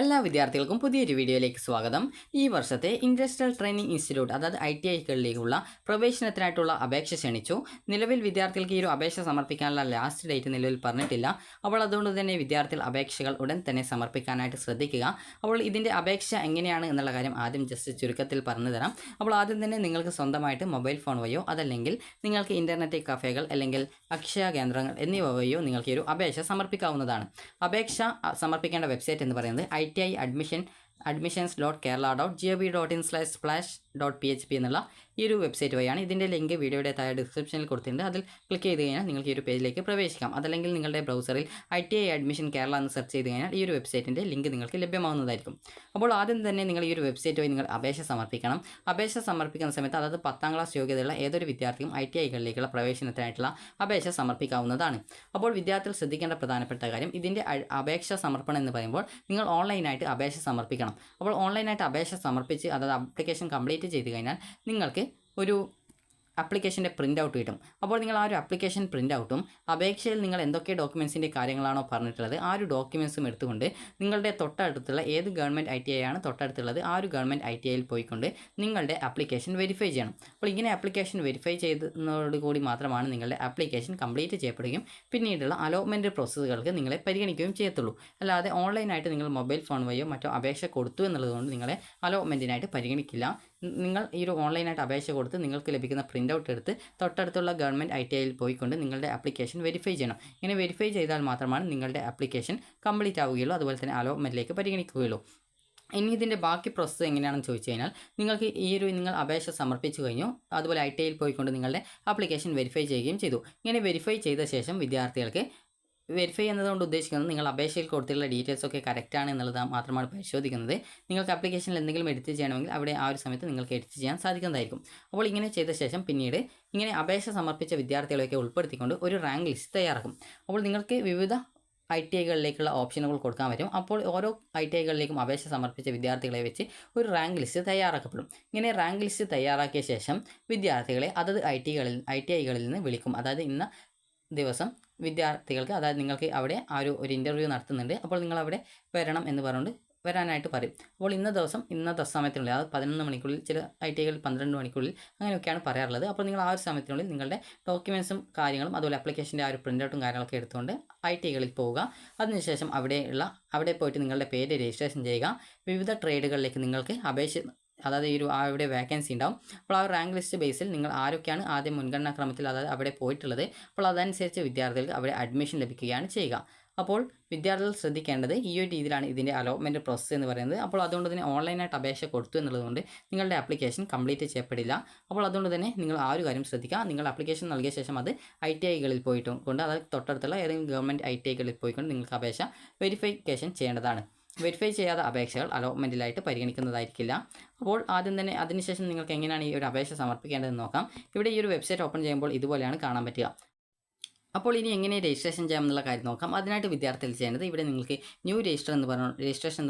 എല്ലാ വിദ്യാർത്ഥികൾക്കും പുതിയൊരു വീഡിയോയിലേക്ക് സ്വാഗതം. ഈ വർഷത്തെ ഇൻഡസ്ട്രിയൽ ട്രെയിനിങ് ഇൻസ്റ്റിറ്റ്യൂട്ട് അതായത് ITIകളിലേക്കുള്ള പ്രവേശനത്തിനായിട്ടുള്ള അപേക്ഷ ക്ഷണിച്ചു. നിലവിൽ വിദ്യാർത്ഥികൾക്ക് ഈ ഒരു അപേക്ഷ സമർപ്പിക്കാനുള്ള ലാസ്റ്റ് ഡേറ്റ് നിലവിൽ പറഞ്ഞിട്ടില്ല. അപ്പോൾ അതുകൊണ്ട് തന്നെ വിദ്യാർത്ഥികൾ അപേക്ഷകൾ ഉടൻ തന്നെ സമർപ്പിക്കാനായിട്ട് ശ്രദ്ധിക്കുക. അപ്പോൾ ഇതിൻ്റെ അപേക്ഷ എങ്ങനെയാണ് എന്നുള്ള കാര്യം ആദ്യം ജസ്റ്റ് ചുരുക്കത്തിൽ പറഞ്ഞു തരാം. അപ്പോൾ ആദ്യം തന്നെ നിങ്ങൾക്ക് സ്വന്തമായിട്ട് മൊബൈൽ ഫോൺ വഴിയോ അതല്ലെങ്കിൽ നിങ്ങൾക്ക് ഇൻ്റർനെറ്റ് കഫേകൾ അല്ലെങ്കിൽ അക്ഷയ കേന്ദ്രങ്ങൾ എന്നിവ വഴിയോ നിങ്ങൾക്ക് ഈ ഒരു അപേക്ഷ സമർപ്പിക്കാവുന്നതാണ്. അപേക്ഷ സമർപ്പിക്കേണ്ട വെബ്സൈറ്റ് എന്ന് പറയുന്നത് ITI admissions.kerala.gov.in/splash.php എന്നുള്ള ഈ ഒരു വെബ്സൈറ്റ് വഴിയാണ്. ഇതിൻ്റെ ലിങ്ക് വീഡിയോയുടെ താഴെ ഡിസ്ക്രിപ്ഷനിൽ കൊടുത്തിട്ടുണ്ട്. അതിൽ ക്ലിക്ക് ചെയ്ത് കഴിഞ്ഞാൽ നിങ്ങൾക്ക് ഈ ഒരു പേജിലേക്ക് പ്രവേശിക്കാം. അതല്ലെങ്കിൽ നിങ്ങളുടെ ബ്രൗസറിൽ ITI അഡ്മിഷൻ കേരള എന്ന് സെർച്ച് ചെയ്ത് കഴിഞ്ഞാൽ ഈ ഒരു വെബ്സൈറ്റിൻ്റെ ലിങ്ക് നിങ്ങൾക്ക് ലഭ്യമാവുന്നതായിരിക്കും. അപ്പോൾ ആദ്യം തന്നെ നിങ്ങൾ ഈ ഒരു വെബ്സൈറ്റ് വഴി നിങ്ങൾ അപേക്ഷ സമർപ്പിക്കണം. അപേക്ഷ സമർപ്പിക്കുന്ന സമയത്ത് അതായത് 10ാം ക്ലാസ് യോഗ്യതയുള്ള ഏതൊരു വിദ്യാർത്ഥിയും ITIകളിലേക്കുള്ള പ്രവേശനത്തിനായിട്ടുള്ള അപേക്ഷ സമർപ്പിക്കാവുന്നതാണ്. അപ്പോൾ വിദ്യാർത്ഥികൾ ശ്രദ്ധിക്കേണ്ട പ്രധാനപ്പെട്ട കാര്യം ഇതിൻ്റെ അപേക്ഷ സമർപ്പണം എന്ന് പറയുമ്പോൾ നിങ്ങൾ ഓൺലൈനായിട്ട് അപേക്ഷ സമർപ്പിക്കണം. അപ്പോൾ ഓൺലൈനായിട്ട് അപേക്ഷ സമർപ്പിച്ച് അതായത് ആപ്ലിക്കേഷൻ കംപ്ലീറ്റ് ചെയ്ത് കഴിഞ്ഞാൽ നിങ്ങൾക്ക് ഒരു ആപ്ലിക്കേഷൻ്റെ പ്രിൻ്റ് ഔട്ട് കിട്ടും. അപ്പോൾ നിങ്ങൾ ആ ഒരു ആപ്ലിക്കേഷൻ പ്രിൻ്റ് ഔട്ടും അപേക്ഷയിൽ നിങ്ങൾ എന്തൊക്കെ ഡോക്യുമെൻസിൻ്റെ കാര്യങ്ങളാണോ പറഞ്ഞിട്ടുള്ളത് ആ ഒരു ഡോക്യുമെൻസും എടുത്തുകൊണ്ട് നിങ്ങളുടെ തൊട്ടടുത്തുള്ള ഏത് ഗവൺമെൻറ് ITI ആണ് തൊട്ടടുത്തുള്ളത് ആ ഒരു ഗവൺമെൻറ് ITIയിൽ പോയിക്കൊണ്ട് നിങ്ങളുടെ ആപ്ലിക്കേഷൻ വെരിഫൈ ചെയ്യണം. അപ്പോൾ ഇങ്ങനെ ആപ്ലിക്കേഷൻ വെരിഫൈ ചെയ്തതോടുകൂടി മാത്രമാണ് നിങ്ങളുടെ ആപ്ലിക്കേഷൻ കംപ്ലീറ്റ് ചെയ്യപ്പെടുകയും പിന്നീടുള്ള അലോട്ട്മെൻറ്റ് പ്രോസസ്സുകൾക്ക് നിങ്ങളെ പരിഗണിക്കുകയും ചെയ്യത്തുള്ളൂ. അല്ലാതെ ഓൺലൈനായിട്ട് നിങ്ങൾ മൊബൈൽ ഫോൺ വഴിയോ മറ്റോ അപേക്ഷ കൊടുത്തു എന്നുള്ളതുകൊണ്ട് നിങ്ങളെ അലോട്ട്മെൻറ്റിനായിട്ട് പരിഗണിക്കില്ല. നിങ്ങൾ ഈ ഒരു ഓൺലൈനായിട്ട് അപേക്ഷ കൊടുത്ത് നിങ്ങൾക്ക് ലഭിക്കുന്ന പ്രിൻ്റ് ഔട്ട് എടുത്ത് തൊട്ടടുത്തുള്ള ഗവൺമെൻറ് ITIയിൽ പോയിക്കൊണ്ട് നിങ്ങളുടെ ആപ്ലിക്കേഷൻ വെരിഫൈ ചെയ്യണം. ഇങ്ങനെ വെരിഫൈ ചെയ്താൽ മാത്രമാണ് നിങ്ങളുടെ ആപ്ലിക്കേഷൻ കംപ്ലീറ്റ് ആവുകയുള്ളൂ, അതുപോലെ തന്നെ അലോട്ട്മെൻറ്റിലേക്ക് പരിഗണിക്കുകയുള്ളൂ. ഇനി ഇതിൻ്റെ ബാക്കി പ്രോസസ്സ് എങ്ങനെയാണെന്ന് ചോദിച്ചു കഴിഞ്ഞാൽ നിങ്ങൾക്ക് നിങ്ങൾ അപേക്ഷ സമർപ്പിച്ചു കഴിഞ്ഞു, അതുപോലെ ITIയിൽ പോയിക്കൊണ്ട് നിങ്ങളുടെ ആപ്ലിക്കേഷൻ വെരിഫൈ ചെയ്യുകയും ചെയ്തു. ഇങ്ങനെ വെരിഫൈ ചെയ്ത ശേഷം വിദ്യാർത്ഥികൾക്ക് വെരിഫൈ എന്നതുകൊണ്ട് ഉദ്ദേശിക്കുന്നത് നിങ്ങൾ അപേക്ഷയിൽ കൊടുത്തിട്ടുള്ള ഡീറ്റെയിൽസ് ഒക്കെ കറക്റ്റാണ് എന്നുള്ളത് മാത്രമാണ് പരിശോധിക്കുന്നത്. നിങ്ങൾക്ക് ആപ്ലിക്കേഷനിൽ എന്തെങ്കിലും എഡിറ്റ് ചെയ്യണമെങ്കിൽ അവിടെ ആ ഒരു സമയത്ത് നിങ്ങൾക്ക് എഡിറ്റ് ചെയ്യാൻ സാധിക്കുന്നതായിരിക്കും. അപ്പോൾ ഇങ്ങനെ ചെയ്ത ശേഷം പിന്നീട് ഇങ്ങനെ അപേക്ഷ സമർപ്പിച്ച വിദ്യാർത്ഥികളെയൊക്കെ ഉൾപ്പെടുത്തിക്കൊണ്ട് ഒരു റാങ്ക് ലിസ്റ്റ് തയ്യാറാക്കും. അപ്പോൾ നിങ്ങൾക്ക് വിവിധ ITIകളിലേക്കുള്ള ഓപ്ഷനുകൾ കൊടുക്കാൻ പറ്റും. അപ്പോൾ ഓരോ ITIകളിലേക്കും അപേക്ഷ സമർപ്പിച്ച വിദ്യാർത്ഥികളെ വെച്ച് ഒരു റാങ്ക് ലിസ്റ്റ് തയ്യാറാക്കപ്പെടും. ഇങ്ങനെ റാങ്ക് ലിസ്റ്റ് തയ്യാറാക്കിയ ശേഷം വിദ്യാർത്ഥികളെ അതത് ITIകളിൽ നിന്ന് വിളിക്കും. അതായത് ഇന്ന ദിവസം വിദ്യാർത്ഥികൾക്ക് അതായത് നിങ്ങൾക്ക് അവിടെ ഒരു ഇൻ്റർവ്യൂ നടത്തുന്നുണ്ട്, അപ്പോൾ നിങ്ങൾ അവിടെ വരണം എന്ന് പറഞ്ഞുകൊണ്ട് വരാനായിട്ട് പറയും. അപ്പോൾ ഇന്നത്തെ സമയത്തിനുള്ളിൽ അതായത് 11 മണിക്കുള്ളിൽ, ചില ITIകളിൽ 12 മണിക്കുള്ളിൽ അങ്ങനെയൊക്കെയാണ് പറയാറുള്ളത്. അപ്പോൾ നിങ്ങൾ ആ ഒരു സമയത്തിനുള്ളിൽ നിങ്ങളുടെ ഡോക്യുമെൻസും കാര്യങ്ങളും അതുപോലെ ആപ്ലിക്കേഷൻ്റെ ആ ഒരു പ്രിൻ്റ് ഔട്ടും കാര്യങ്ങളൊക്കെ എടുത്തുകൊണ്ട് ITIകളിൽ പോവുക. അതിനുശേഷം അവിടെ പോയിട്ട് നിങ്ങളുടെ പേര് രജിസ്ട്രേഷൻ ചെയ്യുക. വിവിധ ട്രേഡുകളിലേക്ക് നിങ്ങൾക്ക് അതായത് അവിടെ വേക്കൻസി ഉണ്ടാവും. അപ്പോൾ ആ റാങ്ക് ലിസ്റ്റ് ബേസിൽ നിങ്ങൾ ആരൊക്കെയാണ് ആദ്യം മുൻഗണനാ ക്രമത്തിൽ അതായത് അവിടെ പോയിട്ടുള്ളത് അപ്പോൾ അതനുസരിച്ച് വിദ്യാർത്ഥികൾക്ക് അവിടെ അഡ്മിഷൻ ലഭിക്കുകയാണ് ചെയ്യുക. അപ്പോൾ വിദ്യാർത്ഥികൾ ശ്രദ്ധിക്കേണ്ടത് ഈ ഒരു രീതിയിലാണ് ഇതിൻ്റെ അലോട്ട്മെൻറ്റ് പ്രോസസ്സ് എന്ന് പറയുന്നത്. അപ്പോൾ അതുകൊണ്ട് തന്നെ ഓൺലൈനായിട്ട് അപേക്ഷ കൊടുത്തു എന്നുള്ളതുകൊണ്ട് നിങ്ങളുടെ ആപ്ലിക്കേഷൻ കംപ്ലീറ്റ് ചെയ്യപ്പെടില്ല. അപ്പോൾ അതുകൊണ്ട് തന്നെ നിങ്ങൾ ആ ഒരു കാര്യം ശ്രദ്ധിക്കുക. നിങ്ങൾ ആപ്ലിക്കേഷൻ നൽകിയ ശേഷം അത് ITIകളിൽ പോയിട്ടുണ്ട് അതായത് തൊട്ടടുത്തുള്ള ഏതെങ്കിലും ഗവൺമെൻറ് ITIകളിൽ പോയിക്കൊണ്ട് നിങ്ങൾക്ക് അപേക്ഷ വെരിഫിക്കേഷൻ ചെയ്യേണ്ടതാണ്. വെരിഫൈ ചെയ്യാത്ത അപേക്ഷകൾ അലോട്ട്മെൻറ്റിലായിട്ട് പരിഗണിക്കുന്നതായിരിക്കില്ല. അപ്പോൾ ആദ്യം തന്നെ അതിനുശേഷം നിങ്ങൾക്ക് എങ്ങനെയാണ് ഈ ഒരു അപേക്ഷ സമർപ്പിക്കേണ്ടതെന്ന് നോക്കാം. ഇവിടെ ഈ ഒരു വെബ്സൈറ്റ് ഓപ്പൺ ചെയ്യുമ്പോൾ ഇതുപോലെയാണ് കാണാൻ പറ്റുക. അപ്പോൾ ഇനി എങ്ങനെ രജിസ്ട്രേഷൻ ചെയ്യാമെന്നുള്ള കാര്യം നോക്കാം. അതിനായിട്ട് വിദ്യാർത്ഥികൾ ചെയ്യേണ്ടത് ഇവിടെ നിങ്ങൾക്ക് ന്യൂ രജിസ്ട്രേഷൻ എന്ന്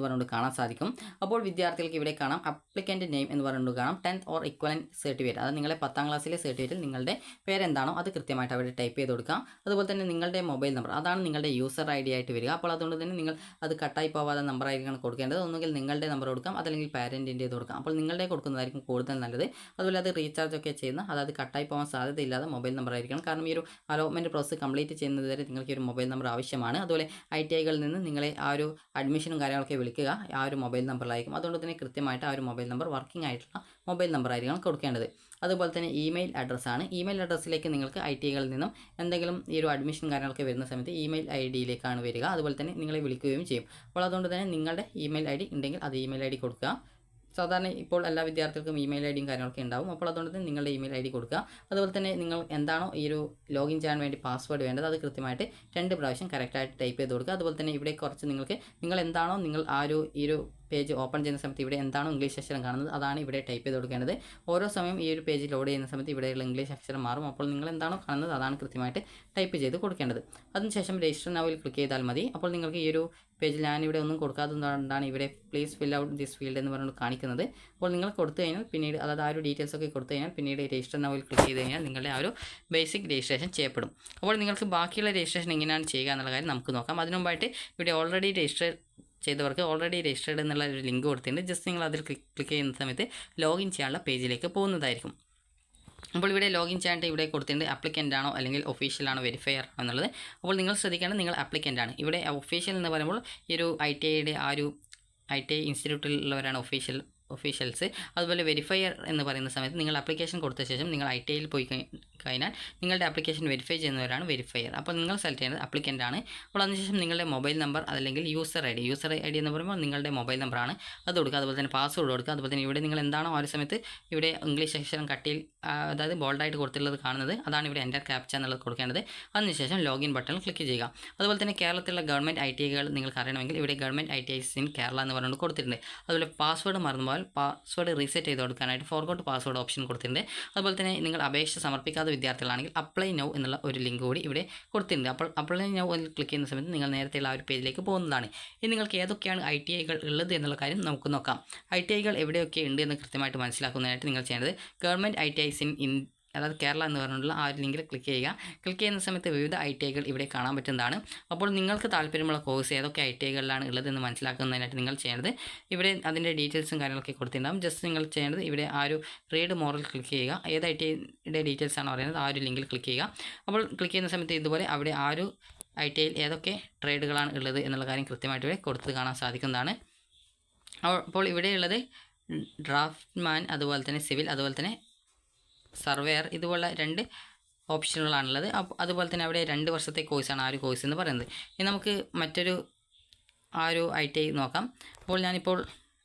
പറഞ്ഞുകൊണ്ട് കാണാൻ സാധിക്കും. അപ്പോൾ വിദ്യാർത്ഥികൾക്ക് ഇവിടെ കാണാം അപ്ലിക്കൻ്റ് നെയിം എന്ന് പറഞ്ഞുകൊണ്ട് കാണാം 10th ഓർ ഇക്വലൻറ്റ് സർട്ടിഫിക്കറ്റ്, അത് നിങ്ങളെ 10ാം ക്ലാസ്സിലെ സർട്ടിഫിക്കറ്റിൽ നിങ്ങളുടെ പേരെന്താണോ അത് കൃത്യമായിട്ട് അവിടെ ടൈപ്പ് ചെയ്ത് കൊടുക്കാം. അതുപോലെ തന്നെ നിങ്ങളുടെ മൊബൈൽ നമ്പർ അതാണ് നിങ്ങളുടെ യൂസർ ID ആയിട്ട് വരിക. അപ്പോൾ അതുകൊണ്ട് തന്നെ നിങ്ങൾ അത് കട്ടായി പോവാതെ നമ്പറായിരിക്കണം കൊടുക്കേണ്ടത്. ഒന്നുകിൽ നിങ്ങളുടെ നമ്പർ കൊടുക്കാം, അതല്ലെങ്കിൽ പാരൻറ്റിൻ്റെ കൊടുക്കാം. അപ്പോൾ നിങ്ങളുടെ കൊടുക്കുന്നതായിരിക്കും കൂടുതൽ നല്ലത്. അതുപോലെ അത് റീചാർജ് ഒക്കെ ചെയ്യുന്ന അതായത് കട്ടായി പോകാൻ സാധ്യതയില്ലാതെ മൊബൈൽ നമ്പർ ആയിരിക്കണം. കാരണം ഈ ഒരു അലോട്ട്മെൻറ്റ് പ്രോസസ്സ് കംപ്ലീറ്റ് ചെയ്യുന്നത് വരെ നിങ്ങൾക്ക് ഒരു മൊബൈൽ നമ്പർ ആവശ്യമാണ്. അതുപോലെ ITIകളിൽ നിന്ന് നിങ്ങളെ ആ ഒരു അഡ്മിഷനും കാര്യങ്ങളൊക്കെ വിളിക്കുക ആ ഒരു മൊബൈൽ നമ്പറിലായിരിക്കും. അതുകൊണ്ട് തന്നെ കൃത്യമായിട്ട് ആ ഒരു മൊബൈൽ നമ്പർ വർക്കിംഗ് ആയിട്ടുള്ള മൊബൈൽ നമ്പർ ആയിരിക്കണം കൊടുക്കേണ്ടത്. അതുപോലെ തന്നെ ഇമെയിൽ അഡ്രസ്സാണ്. ഇമെയിൽ അഡ്രസ്സിലേക്ക് നിങ്ങൾക്ക് ITIകളിൽ നിന്നും എന്തെങ്കിലും ഈ ഒരു അഡ്മിഷൻ കാര്യങ്ങളൊക്കെ വരുന്ന സമയത്ത് ഇമെയിൽ IDയിലേക്കാണ് വരിക. അതുപോലെ തന്നെ നിങ്ങളെ വിളിക്കുകയും ചെയ്യും. അപ്പോൾ അതുകൊണ്ട് തന്നെ നിങ്ങളുടെ ഇമെയിൽ ID ഉണ്ടെങ്കിൽ അത് ഇമെയിൽ ID കൊടുക്കുക. സാധാരണ ഇപ്പോൾ എല്ലാ വിദ്യാർത്ഥികൾക്കും ഇമെയിൽ IDയും കാര്യങ്ങളൊക്കെ ഉണ്ടാവും. അപ്പോൾ അതുകൊണ്ട് തന്നെ നിങ്ങളുടെ ഇമെയിൽ ID കൊടുക്കുക. അതുപോലെ തന്നെ നിങ്ങൾ എന്താണോ ഈ ഒരു ലോഗിൻ ചെയ്യാൻ വേണ്ടി പാസ്വേഡ് വേണ്ടത് അത് കൃത്യമായിട്ട് 2 പ്രാവശ്യം കറക്റ്റായിട്ട് ടൈപ്പ് ചെയ്ത് കൊടുക്കുക. അതുപോലെ തന്നെ ഇവിടെ കുറച്ച് നിങ്ങൾ എന്താണോ ഈ ഒരു പേജ് ഓപ്പൺ ചെയ്യുന്ന സമയത്ത് ഇവിടെ എന്താണോ ഇംഗ്ലീഷ് അക്ഷരം കാണുന്നത് അതാണ് ഇവിടെ ടൈപ്പ് ചെയ്ത് കൊടുക്കേണ്ടത്. ഓരോ സമയം ഈ ഒരു പേജ് ലോഡ് ചെയ്യുന്ന സമയത്ത് ഇവിടെയുള്ള ഇംഗ്ലീഷ് അക്ഷരം മാറും. അപ്പോൾ നിങ്ങൾ എന്താണോ കാണുന്നത് അതാണ് കൃത്യമായിട്ട് ടൈപ്പ് ചെയ്ത് കൊടുക്കേണ്ടത്. അതിനുശേഷം രജിസ്റ്റർ നൗവിൽ ക്ലിക്ക് ചെയ്താൽ മതി. അപ്പോൾ നിങ്ങൾക്ക് ഈ ഒരു പേജിൽ ഞാനിവിടെ ഒന്നും കൊടുക്കാത്തതുകൊണ്ടാണ് ഇവിടെ please fill out this field എന്ന് പറഞ്ഞുകൊണ്ട് കാണിക്കുന്നത്. അപ്പോൾ നിങ്ങൾ കൊടുത്തു കഴിഞ്ഞാൽ പിന്നീട് അതായത് ആ ഒരു ഡീറ്റെയിൽസ് ഒക്കെ കൊടുത്തു കഴിഞ്ഞാൽ പിന്നീട് രജിസ്റ്റർ നൗവിൽ ക്ലിക്ക് ചെയ്ത് കഴിഞ്ഞാൽ നിങ്ങളുടെ ആ ഒരു ബേസിക് രജിസ്ട്രേഷൻ ചെയ്യപ്പെടും. അപ്പോൾ നിങ്ങൾക്ക് ബാക്കിയുള്ള രജിസ്ട്രേഷൻ എങ്ങനെയാണ് ചെയ്യുക എന്നുള്ള കാര്യം നമുക്ക് നോക്കാം. അതിനു മുമ്പായിട്ട് ഇവിടെ ഓൾറെഡി രജിസ്റ്റർ ചെയ്തവർക്ക് ഓൾറെഡി രജിസ്റ്റേർഡ് എന്നുള്ള ഒരു ലിങ്ക് കൊടുത്തിട്ടുണ്ട്. ജസ്റ്റ് നിങ്ങൾ അതിൽ ക്ലിക്ക് ചെയ്യുന്ന സമയത്ത് ലോഗിൻ ചെയ്യാനുള്ള പേജിലേക്ക് പോകുന്നതായിരിക്കും. അപ്പോൾ ഇവിടെ ലോഗിൻ ചെയ്യാനായിട്ട് ഇവിടെ കൊടുത്തിട്ടുണ്ട് ആപ്ലിക്കൻ്റ് ആണോ അല്ലെങ്കിൽ ഒഫീഷ്യൽ ആണോ വെരിഫയർ ആണോ എന്നുള്ളത്. അപ്പോൾ നിങ്ങൾ ശ്രദ്ധിക്കേണ്ടത് നിങ്ങൾ ആപ്ലിക്കൻ്റ് ആണ്. ഇവിടെ ഒഫീഷ്യൽ എന്ന് പറയുമ്പോൾ ഈ ഒരു ITIയുടെ ആ ഒരു ITI ഇൻസ്റ്റിറ്റ്യൂട്ടിലുള്ളവരാണ് ഒഫീഷ്യൽസ്. അതുപോലെ വെരിഫയർ എന്ന് പറയുന്ന സമയത്ത് നിങ്ങൾ ആപ്ലിക്കേഷൻ കൊടുത്ത ശേഷം നിങ്ങൾ ITIയിൽ പോയി കഴിഞ്ഞാൽ നിങ്ങളുടെ ആപ്ലിക്കേഷൻ വെരിഫൈ ചെയ്യുന്നവരാണ് വെരിഫയർ. അപ്പോൾ നിങ്ങൾ സെലക്ട് ചെയ്യുന്നത് ആപ്ലിക്കൻ്റ് ആണ്. അപ്പോൾ അതിനുശേഷം നിങ്ങളുടെ മൊബൈൽ നമ്പർ അതല്ലെങ്കിൽ യൂസർ ഐ ഡി എന്ന് പറയുമ്പോൾ നിങ്ങളുടെ മൊബൈൽ നമ്പറാണ് അത് കൊടുക്കുക. അതുപോലെ തന്നെ പാസ്വേഡ് കൊടുക്കുക. അതുപോലെ തന്നെ ഇവിടെ നിങ്ങൾ എന്താണോ ആ ഒരു സമയത്ത് ഇവിടെ ഇംഗ്ലീഷ് അക്ഷരം കട്ടിയിൽ അതായത് ബോൾഡായിട്ട് കൊടുത്തിട്ടുള്ളത് കാണുന്നത് അതാണ് ഇവിടെ എൻ്റർ ക്യാപ്ച എന്നുള്ളത് കൊടുക്കേണ്ടത്. അതിനുശേഷം ലോഗിൻ ബട്ടണിൽ ക്ലിക്ക് ചെയ്യുക. അതുപോലെ തന്നെ കേരളത്തിലുള്ള ഗവൺമെൻറ് ITIകൾ നിങ്ങൾക്ക് അറിയണമെങ്കിൽ ഇവിടെ ഗവൺമെൻറ് ITIs ഇൻ കേരള എന്ന് പറഞ്ഞുകൊണ്ട് കൊടുത്തിട്ടുണ്ട്. അതുപോലെ പാസ്വേഡ് മറന്നുപോയാൽ പാസ്വേഡ് റീസെറ്റ് ചെയ്ത് കൊടുക്കാനായിട്ട് ഫോർഗോട്ട് പാസ്വേഡ് ഓപ്ഷൻ കൊടുത്തിട്ടുണ്ട്. അതുപോലെ തന്നെ നിങ്ങൾ അപേക്ഷ സമർപ്പിക്കാത്ത വിദ്യാർത്ഥികളാണെങ്കിൽ അപ്ലൈ നൗ എന്നുള്ള ഒരു ലിങ്ക് കൂടി ഇവിടെ കൊടുത്തിട്ടുണ്ട്. അപ്പോൾ അപ്ലൈ നൗ ക്ലിക്ക് ചെയ്യുന്ന സമയത്ത് നിങ്ങൾ നേരത്തെയുള്ള ആ ഒരു പേജിലേക്ക് പോകുന്നതാണ്. ഇനി നിങ്ങൾക്ക് ഏതൊക്കെയാണ് ITIകൾ ഉള്ളത് എന്നുള്ള കാര്യം നമുക്ക് നോക്കാം. ITIകൾ എവിടെയൊക്കെ ഉണ്ട് എന്ന് കൃത്യമായിട്ട് മനസ്സിലാക്കുന്നതിനായിട്ട് നിങ്ങൾ ചെയ്യേണ്ടത് ഗവൺമെൻറ് ITIs ഇൻ അതായത് കേരള എന്ന് പറഞ്ഞുള്ള ആ ഒരു ലിങ്കിൽ ക്ലിക്ക് ചെയ്യുക. ക്ലിക്ക് ചെയ്യുന്ന സമയത്ത് വിവിധ ITIകൾ ഇവിടെ കാണാൻ പറ്റുന്നതാണ്. അപ്പോൾ നിങ്ങൾക്ക് താല്പര്യമുള്ള കോഴ്സ് ഏതൊക്കെ ITIകളിലാണ് ഉള്ളതെന്ന് മനസ്സിലാക്കുന്നതിനായിട്ട് നിങ്ങൾ ചെയ്യേണ്ടത് ഇവിടെ അതിൻ്റെ ഡീറ്റെയിൽസും കാര്യങ്ങളൊക്കെ കൊടുത്തിട്ടുണ്ടാകും. ജസ്റ്റ് നിങ്ങൾ ചെയ്യേണ്ടത് ഇവിടെ ആ ഒരു റീഡ് മോറിൽ ക്ലിക്ക് ചെയ്യുക. ഏത് ITIയുടെ ഡീറ്റെയിൽസ് ആണ് പറയുന്നത് ആ ഒരു ലിങ്കിൽ ക്ലിക്ക് ചെയ്യുക. അപ്പോൾ ക്ലിക്ക് ചെയ്യുന്ന സമയത്ത് ഇതുപോലെ അവിടെ ആ ഒരു ITIയിൽ ഏതൊക്കെ ട്രേഡുകളാണ് ഉള്ളത് എന്നുള്ള കാര്യം കൃത്യമായിട്ട് ഇവിടെ കൊടുത്ത് കാണാൻ സാധിക്കുന്നതാണ്. അപ്പോൾ ഇവിടെയുള്ളത് ഡ്രാഫ്റ്റ്മാൻ, അതുപോലെ തന്നെ സിവിൽ, അതുപോലെ തന്നെ സർവേയർ, ഇതുപോലുള്ള 2 ഓപ്ഷനുകളാണുള്ളത്. അതുപോലെ തന്നെ അവിടെ 2 വർഷത്തെ കോഴ്സാണ് ആ ഒരു കോഴ്സ് എന്ന് പറയുന്നത്. ഇനി നമുക്ക് മറ്റൊരു ആ ഒരു ITI നോക്കാം. അപ്പോൾ ഞാനിപ്പോൾ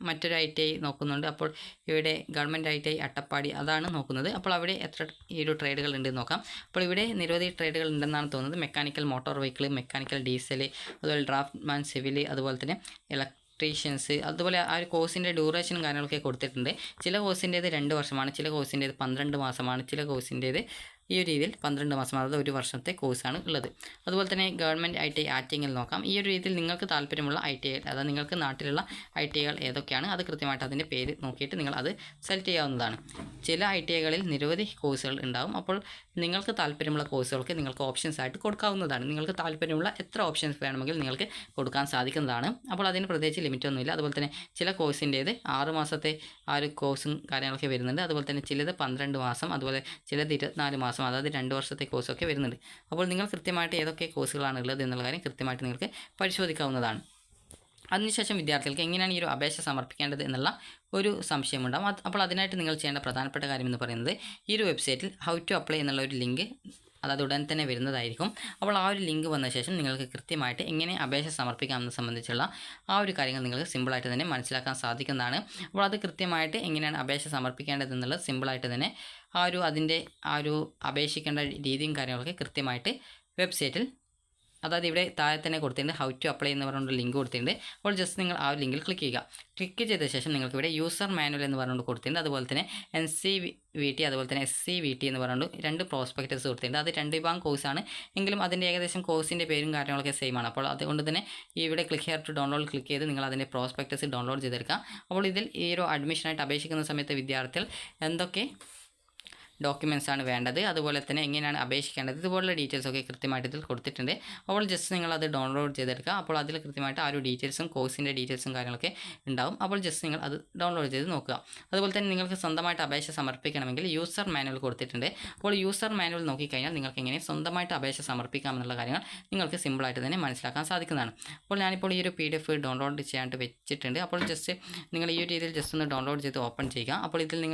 മറ്റൊരു ITI നോക്കുന്നുണ്ട്. അപ്പോൾ ഇവിടെ ഗവൺമെൻറ് ITI അട്ടപ്പാടി അതാണ് നോക്കുന്നത്. അപ്പോൾ അവിടെ എത്ര ഈ ഒരു ട്രേഡുകൾ ഉണ്ടെന്ന് നോക്കാം. അപ്പോൾ ഇവിടെ നിരവധി ട്രേഡുകൾ ഉണ്ടെന്നാണ് തോന്നുന്നത്. Mechanical motor vehicle, mechanical diesel, അതുപോലെ ഡ്രാഫ്റ്റ്മാൻ സിവിൽ, അതുപോലെ തന്നെ ഇലക്ട്രീഷ്യൻസ്. അതുപോലെ ആ ഒരു കോഴ്സിൻ്റെ ഡ്യൂറേഷനും കാര്യങ്ങളൊക്കെ കൊടുത്തിട്ടുണ്ട്. ചില കോഴ്സിൻ്റേത് 2 വർഷമാണ്, ചില കോഴ്സിൻ്റേത് 12 മാസമാണ്, ചില കോഴ്സിൻ്റേത് ഈ ഒരു രീതിയിൽ 12 മാസം, അതായത് 1 വർഷത്തെ കോഴ്സാണ് ഉള്ളത്. അതുപോലെ തന്നെ ഗവൺമെൻറ് ITI ആറ്റിങ്ങിൽ നോക്കാം. ഈ ഒരു രീതിയിൽ നിങ്ങൾക്ക് താല്പര്യമുള്ള ITI അതായത് നിങ്ങൾക്ക് നാട്ടിലുള്ള ITIകൾ ഏതൊക്കെയാണ് അത് കൃത്യമായിട്ട് അതിൻ്റെ പേര് നോക്കിയിട്ട് നിങ്ങൾ അത് സെലക്ട് ചെയ്യാവുന്നതാണ്. ചില ITIകളിൽ നിരവധി കോഴ്സുകൾ ഉണ്ടാകും. അപ്പോൾ നിങ്ങൾക്ക് താല്പര്യമുള്ള കോഴ്സുകൾക്ക് നിങ്ങൾക്ക് ഓപ്ഷൻസ് ആയിട്ട് കൊടുക്കാവുന്നതാണ്. നിങ്ങൾക്ക് താല്പര്യമുള്ള എത്ര ഓപ്ഷൻസ് വേണമെങ്കിൽ നിങ്ങൾക്ക് കൊടുക്കാൻ സാധിക്കുന്നതാണ്. അപ്പോൾ അതിന് പ്രത്യേകിച്ച് ലിമിറ്റൊന്നുമില്ല. അതുപോലെ തന്നെ ചില കോഴ്സിൻ്റേത് 6 മാസത്തെ ആ ഒരു കോഴ്സും കാര്യങ്ങളൊക്കെ വരുന്നുണ്ട്. അതുപോലെ തന്നെ ചിലത് 12 മാസം, അതുപോലെ ചിലത് 24 മാസം, അതായത് 2 വർഷത്തെ കോഴ്സൊക്കെ വരുന്നുണ്ട്. അപ്പോൾ നിങ്ങൾ കൃത്യമായിട്ട് ഏതൊക്കെ കോഴ്സുകളാണ് ഉള്ളത് എന്നുള്ള കാര്യം കൃത്യമായിട്ട് നിങ്ങൾക്ക് പരിശോധിക്കാവുന്നതാണ്. അതിനുശേഷം വിദ്യാർത്ഥികൾക്ക് എങ്ങനെയാണ് ഈ ഒരു അപേക്ഷ സമർപ്പിക്കേണ്ടത് എന്നുള്ള ഒരു സംശയമുണ്ടാകും. അപ്പോൾ അതിനായിട്ട് നിങ്ങൾ ചെയ്യേണ്ട പ്രധാനപ്പെട്ട കാര്യം എന്ന് പറയുന്നത് ഈ ഒരു വെബ്സൈറ്റിൽ ഹൗ ടു അപ്ലൈ എന്നുള്ള ഒരു ലിങ്ക് അതായത് ഉടൻ തന്നെ വരുന്നതായിരിക്കും. അപ്പോൾ ആ ഒരു ലിങ്ക് വന്ന ശേഷം നിങ്ങൾക്ക് കൃത്യമായിട്ട് എങ്ങനെ അപേക്ഷ സമർപ്പിക്കാമെന്ന് സംബന്ധിച്ചുള്ള ആ ഒരു കാര്യങ്ങൾ നിങ്ങൾക്ക് സിമ്പിളായിട്ട് തന്നെ മനസ്സിലാക്കാൻ സാധിക്കുന്നതാണ്. അപ്പോൾ അത് കൃത്യമായിട്ട് എങ്ങനെയാണ് അപേക്ഷ സമർപ്പിക്കേണ്ടത് എന്നുള്ളത് സിമ്പിളായിട്ട് തന്നെ അതിൻ്റെ അപേക്ഷിക്കേണ്ട രീതിയും കാര്യങ്ങളൊക്കെ കൃത്യമായിട്ട് വെബ്സൈറ്റിൽ അതായത് ഇവിടെ താഴെ തന്നെ കൊടുത്തിട്ടുണ്ട് ഹൗ ടു അപ്ലൈ എന്ന് പറഞ്ഞുകൊണ്ട് ലിങ്ക് കൊടുത്തിട്ടുണ്ട്. അപ്പോൾ ജസ്റ്റ് നിങ്ങൾ ആ ലിങ്കിൽ ക്ലിക്ക് ചെയ്യുക. ക്ലിക്ക് ചെയ്ത ശേഷം നിങ്ങൾക്ക് ഇവിടെ യൂസർ മാനുവൽ എന്ന് പറഞ്ഞുകൊണ്ട് കൊടുത്തിട്ടുണ്ട്. അതുപോലെ തന്നെ NCVT അതുപോലെ തന്നെ SCVT എന്ന് പറഞ്ഞുകൊണ്ട് 2 പ്രോസ്പെക്ടസ് കൊടുത്തിട്ടുണ്ട്. അത് 2 വിഭാഗം കോഴ്സാണ് എങ്കിലും അതിൻ്റെ ഏകദേശം കോഴ്സിൻ്റെ പേരും കാര്യങ്ങളൊക്കെ സെയിം ആണ്. അപ്പോൾ അതുകൊണ്ട് തന്നെ ഇവിടെ click here to download click ചെയ്ത് നിങ്ങൾ അതിൻ്റെ പ്രോസ്പെക്ടസ് ഡൗൺലോഡ് ചെയ്തെടുക്കുക. അപ്പോൾ ഇതിൽ ഈ ഒരു അഡ്മിഷനായിട്ട് അപേക്ഷിക്കുന്ന സമയത്ത് വിദ്യാർത്ഥികൾ എന്തൊക്കെ ഡോക്യുമെൻറ്റ്സ് ആണ് വേണ്ടത്, അതുപോലെ തന്നെ എങ്ങനെയാണ് അപേക്ഷിക്കേണ്ടത്, ഇതുപോലുള്ള ഡീറ്റെയിൽസൊക്കെ കൃത്യമായിട്ട് ഇതിൽ കൊടുത്തിട്ടുണ്ട്. അപ്പോൾ ജസ്റ്റ് നിങ്ങളത് ഡൗൺലോഡ് ചെയ്തെടുക്കുക. അപ്പോൾ അതിൽ കൃത്യമായിട്ട് ആ ഒരു ഡീറ്റെയിൽസും കോഴ്സിൻ്റെ ഡീറ്റെയിൽസും കാര്യങ്ങളൊക്കെ ഉണ്ടാവും. അപ്പോൾ ജസ്റ്റ് നിങ്ങൾ അത് ഡൗൺലോഡ് ചെയ്ത് നോക്കുക. അതുപോലെ തന്നെ നിങ്ങൾക്ക് സ്വന്തമായിട്ട് അപേക്ഷ സമർപ്പിക്കണമെങ്കിൽ യൂസർ മാനുവൽ കൊടുത്തിട്ടുണ്ട്. അപ്പോൾ യൂസർ മാനുവൽ നോക്കിക്കഴിഞ്ഞാൽ നിങ്ങൾക്ക് എങ്ങനെ സ്വന്തമായിട്ട് അപേക്ഷ സമർപ്പിക്കാമെന്നുള്ള കാര്യങ്ങൾ നിങ്ങൾക്ക് സിമ്പിളായിട്ട് തന്നെ മനസ്സിലാക്കാൻ സാധിക്കുന്നതാണ്. അപ്പോൾ ഞാനിപ്പോൾ ഈ ഒരു PDF ഡൗൺലോഡ് ചെയ്യാനായിട്ട് വെച്ചിട്ടുണ്ട്. അപ്പോൾ ജസ്റ്റ് നിങ്ങൾ ഈ ഒരു രീതിയിൽ ജസ്റ്റ് ഒന്ന് ഡൗൺലോഡ് ചെയ്ത് ഓപ്പൺ ചെയ്യുക. അപ്പോൾ ഇതിൽ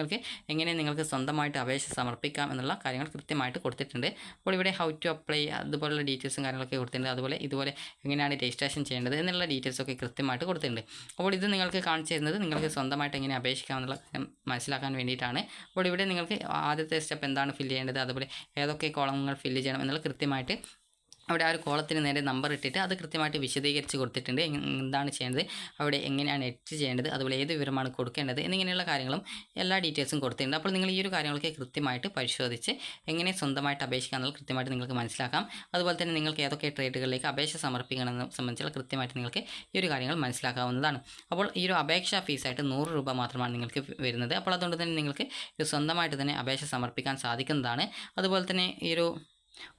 നിങ്ങൾക്ക് സ്വന്തമായിട്ട് അപേക്ഷ സമർപ്പിക്കാം എന്നുള്ള കാര്യങ്ങൾ കൃത്യമായിട്ട് കൊടുത്തിട്ടുണ്ട്. അപ്പോൾ ഇവിടെ ഹൗ ടു അപ്ലൈ അതുപോലുള്ള ഡീറ്റെയിൽസും കാര്യങ്ങളൊക്കെ കൊടുത്തിട്ടുണ്ട്. ഇതുപോലെ എങ്ങനെയാണ് രജിസ്ട്രേഷൻ ചെയ്യേണ്ടത് എന്നുള്ള ഡീറ്റെയിൽസൊക്കെ കൃത്യമായിട്ട് കൊടുത്തിട്ടുണ്ട്. അപ്പോൾ ഇത് നിങ്ങൾക്ക് കാണിച്ചു തരുന്നത് നിങ്ങൾക്ക് സ്വന്തമായിട്ട് എങ്ങനെ അപേക്ഷിക്കാമെന്നുള്ള മനസ്സിലാക്കാൻ വേണ്ടിയിട്ടാണ്. അപ്പോൾ ഇവിടെ നിങ്ങൾക്ക് ആദ്യത്തെ സ്റ്റെപ്പ് എന്താണ് ഫില്ല് ചെയ്യേണ്ടത്, അതുപോലെ ഏതൊക്കെ കോളങ്ങൾ ഫില്ല് ചെയ്യണം എന്നുള്ള കൃത്യമായിട്ട് അവിടെ ആ ഒരു കോളത്തിന് നേരെ നമ്പർ ഇട്ടിട്ട് അത് കൃത്യമായിട്ട് വിശദീകരിച്ച് കൊടുത്തിട്ടുണ്ട്. എന്താണ് ചെയ്യേണ്ടത്, അവിടെ എങ്ങനെയാണ് എഡിറ്റ് ചെയ്യേണ്ടത്, അതുപോലെ ഏത് വിവരമാണ് കൊടുക്കേണ്ടത് എന്നിങ്ങനെയുള്ള കാര്യങ്ങളും എല്ലാ ഡീറ്റെയിൽസും കൊടുത്തിട്ടുണ്ട്. അപ്പോൾ നിങ്ങൾ ഈ ഒരു കാര്യങ്ങളൊക്കെ കൃത്യമായിട്ട് പരിശോധിച്ച് എങ്ങനെ സ്വന്തമായിട്ട് അപേക്ഷിക്കാമെന്നുള്ള കൃത്യമായിട്ട് നിങ്ങൾക്ക് മനസ്സിലാക്കാം. അതുപോലെ തന്നെ നിങ്ങൾക്ക് ഏതൊക്കെ ട്രേഡുകളിലേക്ക് അപേക്ഷ സമർപ്പിക്കണമെന്ന് സംബന്ധിച്ചുള്ള കൃത്യമായിട്ട് നിങ്ങൾക്ക് ഈ ഒരു കാര്യങ്ങൾ മനസ്സിലാക്കാവുന്നതാണ്. അപ്പോൾ ഈ ഒരു അപേക്ഷാ ഫീസായിട്ട് 100 രൂപ മാത്രമാണ് നിങ്ങൾക്ക് വരുന്നത്. അപ്പോൾ അതുകൊണ്ട് തന്നെ നിങ്ങൾക്ക് സ്വന്തമായിട്ട് തന്നെ അപേക്ഷ സമർപ്പിക്കാൻ സാധിക്കുന്നതാണ്. അതുപോലെ തന്നെ ഈ ഒരു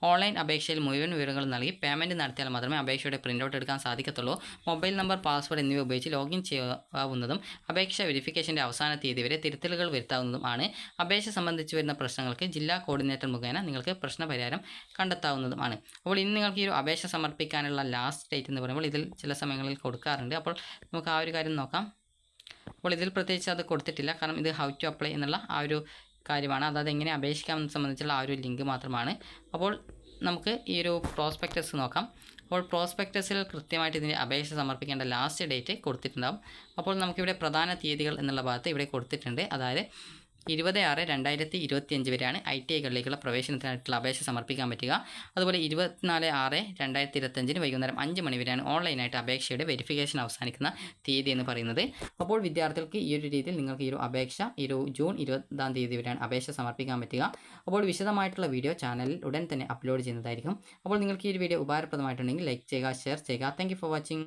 ഓൺലൈൻ അപേക്ഷയിൽ മുഴുവൻ വിവരങ്ങളും നൽകി പേയ്മെൻറ്റ് നടത്തിയാൽ മാത്രമേ അപേക്ഷയുടെ പ്രിൻ്റ് എടുക്കാൻ സാധിക്കത്തുള്ളൂ. മൊബൈൽ നമ്പർ, പാസ്വേഡ് എന്നിവ ഉപയോഗിച്ച് ലോഗിൻ ചെയ്യാവുന്നതും അപേക്ഷ വെരിഫിക്കേഷൻ്റെ അവസാന തീയതി വരെ തിരുത്തലുകൾ വരുത്താവുന്നതുമാണ്. അപേക്ഷ സംബന്ധിച്ച് വരുന്ന പ്രശ്നങ്ങൾക്ക് ജില്ലാ കോർഡിനേറ്റർ മുഖേന നിങ്ങൾക്ക് പ്രശ്നപരിഹാരം കണ്ടെത്താവുന്നതുമാണ്. അപ്പോൾ ഇനി നിങ്ങൾക്ക് ഈ ഒരു അപേക്ഷ സമർപ്പിക്കാനുള്ള ലാസ്റ്റ് ഡേറ്റ് എന്ന് പറയുമ്പോൾ ഇതിൽ ചില സമയങ്ങളിൽ കൊടുക്കാറുണ്ട്. അപ്പോൾ നമുക്ക് ആ ഒരു കാര്യം നോക്കാം. അപ്പോൾ ഇതിൽ പ്രത്യേകിച്ച് അത് കൊടുത്തിട്ടില്ല, കാരണം ഇത് ഹൗ ടു അപ്ലൈ എന്നുള്ള ആ ഒരു കാര്യമാണ്. അതായത് എങ്ങനെ അപേക്ഷിക്കാമെന്ന് സംബന്ധിച്ചുള്ള ആ ഒരു ലിങ്ക് മാത്രമാണ്. അപ്പോൾ നമുക്ക് ഈ ഒരു പ്രോസ്പെക്ടസ് നോക്കാം. അപ്പോൾ പ്രോസ്പെക്ടസിൽ കൃത്യമായിട്ട് ഇതിൻ്റെ അപേക്ഷ സമർപ്പിക്കേണ്ട ലാസ്റ്റ് ഡേറ്റ് കൊടുത്തിട്ടുണ്ടാകും. അപ്പോൾ നമുക്കിവിടെ പ്രധാന തീയതികൾ എന്നുള്ള ഭാഗത്ത് ഇവിടെ കൊടുത്തിട്ടുണ്ട്. അതായത് 20/6/2025 വരെയാണ് ITIകളിലേക്കുള്ള പ്രവേശനത്തിനായിട്ടുള്ള അപേക്ഷ സമർപ്പിക്കാൻ പറ്റുക. അതുപോലെ 24/6/2025 വൈകുന്നേരം 5 മണി വരെയാണ് ഓൺലൈനായിട്ട് അപേക്ഷയുടെ വെരിഫിക്കേഷൻ അവസാനിക്കുന്ന തീയതി എന്ന് പറയുന്നത്. അപ്പോൾ വിദ്യാർത്ഥികൾക്ക് ഈ ഒരു രീതിയിൽ നിങ്ങൾക്ക് ഈ ഒരു അപേക്ഷ ജൂൺ 20-ാം തീയതി വരെയാണ് അപേക്ഷ സമർപ്പിക്കാൻ പറ്റുക. അപ്പോൾ വിശദമായിട്ടുള്ള വീഡിയോ ചാനലിൽ ഉടൻ തന്നെ അപ്ലോഡ് ചെയ്യുന്നതായിരിക്കും. അപ്പോൾ നിങ്ങൾക്ക് ഈ ഒരു വീഡിയോ ഉപകാരപ്രദമായിട്ടുണ്ടെങ്കിൽ ലൈക്ക് ചെയ്യുക, ഷെയർ ചെയ്യുക. Thank you for watching.